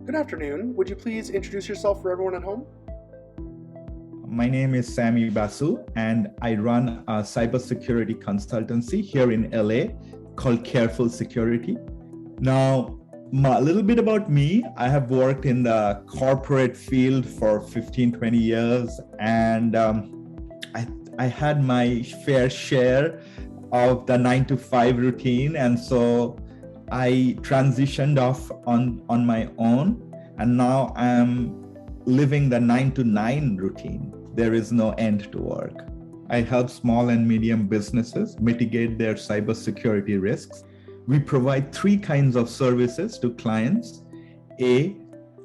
Good afternoon. Would you please introduce yourself for everyone at home? My name is Sammy Basu, and I run a cybersecurity consultancy here in LA called Careful Security. Now, a little bit about me. I have worked in the corporate field for 15, 20 years, and I had my fair share of the 9 to 5 routine. And so I transitioned off on my own, and now I'm living the 9 to 9 routine. There is no end to work. I help small and medium businesses mitigate their cybersecurity risks. We provide 3 kinds of services to clients. A,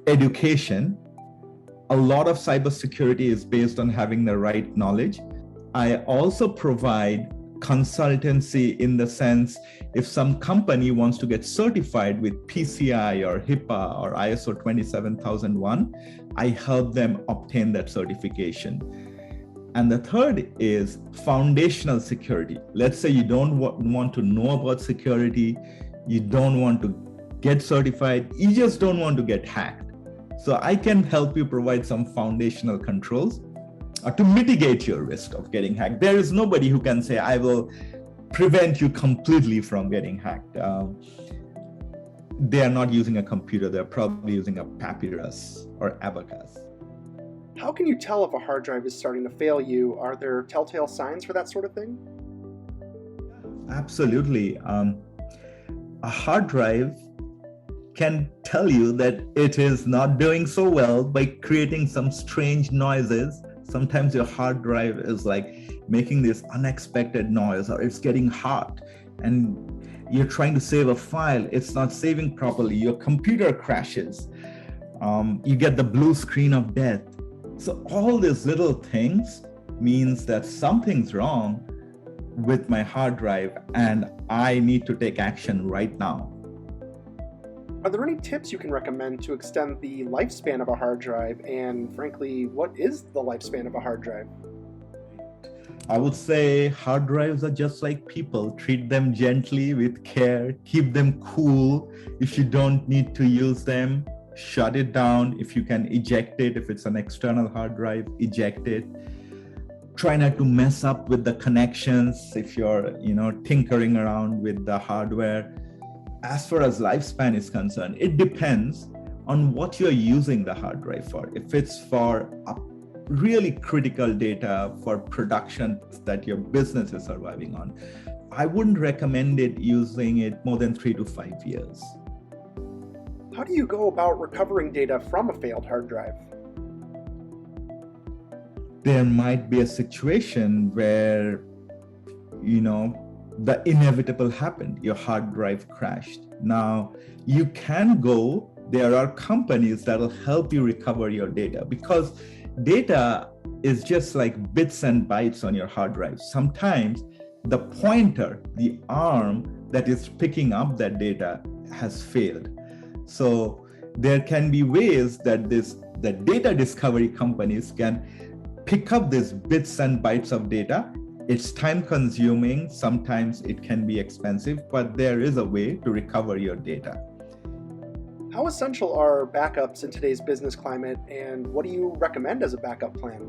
education. A lot of cybersecurity is based on having the right knowledge. I also provide consultancy in the sense if some company wants to get certified with PCI or HIPAA or ISO 27001, I help them obtain that certification. And the third is foundational security. Let's say you don't want to know about security, you don't want to get certified, you just don't want to get hacked. So I can help you provide some foundational controls to mitigate your risk of getting hacked. There is nobody who can say, I will prevent you completely from getting hacked. They are not using a computer, they're probably using a papyrus or abacus. How can you tell if a hard drive is starting to fail you? Are there telltale signs for that sort of thing? Absolutely. A hard drive can tell you that it is not doing so well by creating some strange noises. Sometimes your hard drive is like making this unexpected noise, or it's getting hot and you're trying to save a file, it's not saving properly, your computer crashes, you get the blue screen of death. So all these little things means that something's wrong with my hard drive and I need to take action right now. Are there any tips you can recommend to extend the lifespan of a hard drive? And frankly, what is the lifespan of a hard drive? I would say hard drives are just like people. Treat them gently with care, keep them cool. If you don't need to use them, shut it down. If you can eject it, if it's an external hard drive, eject it. Try not to mess up with the connections if you're, tinkering around with the hardware. As far as lifespan is concerned, it depends on what you're using the hard drive for. If it's for really critical data for production that your business is surviving on, I wouldn't recommend it using it more than 3 to 5 years. How do you go about recovering data from a failed hard drive? There might be a situation where, the inevitable happened. Your hard drive crashed. Now, there are companies that will help you recover your data, because data is just like bits and bytes on your hard drive. Sometimes the pointer, the arm that is picking up that data has failed. So there can be ways that the data discovery companies can pick up these bits and bytes of data. It's time consuming, sometimes it can be expensive, but there is a way to recover your data. How essential are backups in today's business climate, and what do you recommend as a backup plan?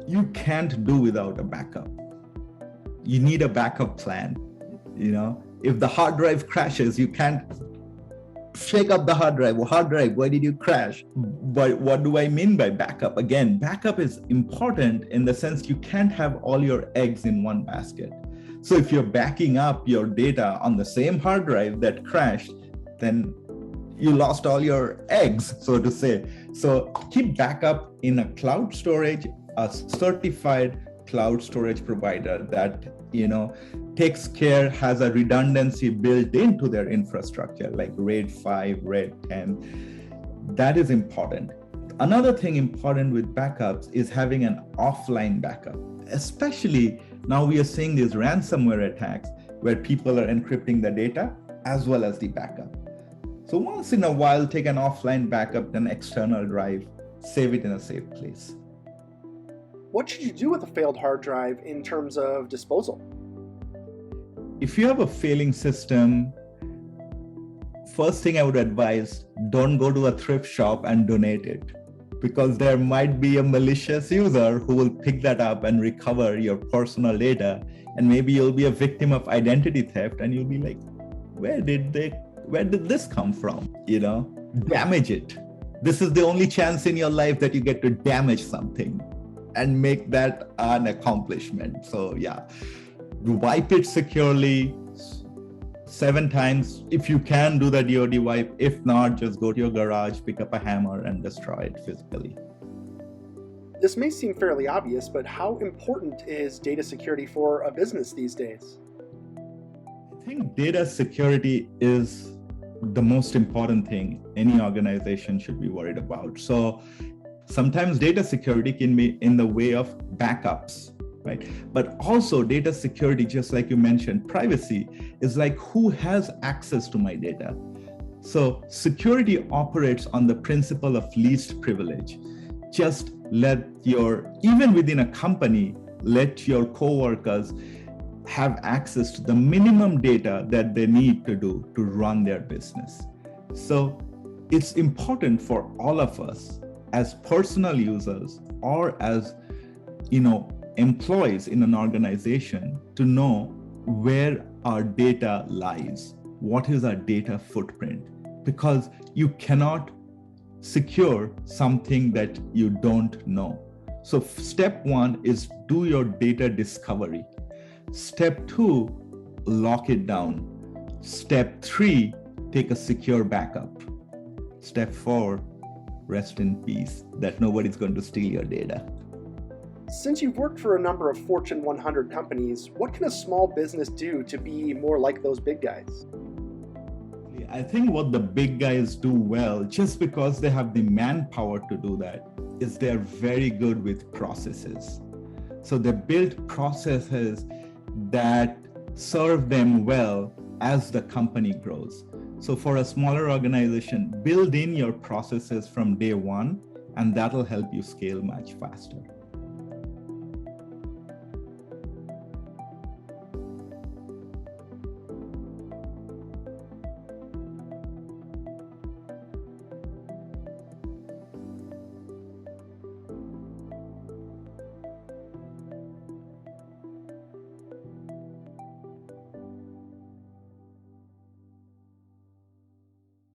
You can't do without a backup. You need a backup plan. If the hard drive crashes, you can't shake up the hard drive. Well, hard drive, why did you crash? But what do I mean by backup? Again, backup is important in the sense you can't have all your eggs in one basket. So if you're backing up your data on the same hard drive that crashed, then you lost all your eggs, so to say. So keep backup in a cloud storage, a certified cloud storage provider that, takes care, has a redundancy built into their infrastructure, like RAID 5, RAID 10. That is important. Another thing important with backups is having an offline backup. Especially now we are seeing these ransomware attacks where people are encrypting the data as well as the backup. So once in a while, take an offline backup, an external drive, save it in a safe place. What should you do with a failed hard drive in terms of disposal? If you have a failing system, first thing I would advise, don't go to a thrift shop and donate it, because there might be a malicious user who will pick that up and recover your personal data. And maybe you'll be a victim of identity theft and you'll be like, where did this come from? Damage it. This is the only chance in your life that you get to damage something and make that an accomplishment. So yeah, wipe it securely 7 times. If you can, do the DoD wipe. If not, just go to your garage, pick up a hammer and destroy it physically. This may seem fairly obvious, but how important is data security for a business these days? I think data security is the most important thing any organization should be worried about. So sometimes data security can be in the way of backups, right? But also data security, just like you mentioned, privacy is like who has access to my data. So security operates on the principle of least privilege. Just even within a company, let your coworkers have access to the minimum data that they need to do to run their business. So it's important for all of us as personal users or as employees in an organization to know where our data lies, what is our data footprint, because you cannot secure something that you don't know. So step 1 is do your data discovery. Step 2, lock it down. Step 3, take a secure backup. Step 4, rest in peace, that nobody's going to steal your data. Since you've worked for a number of Fortune 100 companies, what can a small business do to be more like those big guys? I think what the big guys do well, just because they have the manpower to do that, is they're very good with processes. So they build processes that serve them well as the company grows. So for a smaller organization, build in your processes from day one, and that'll help you scale much faster.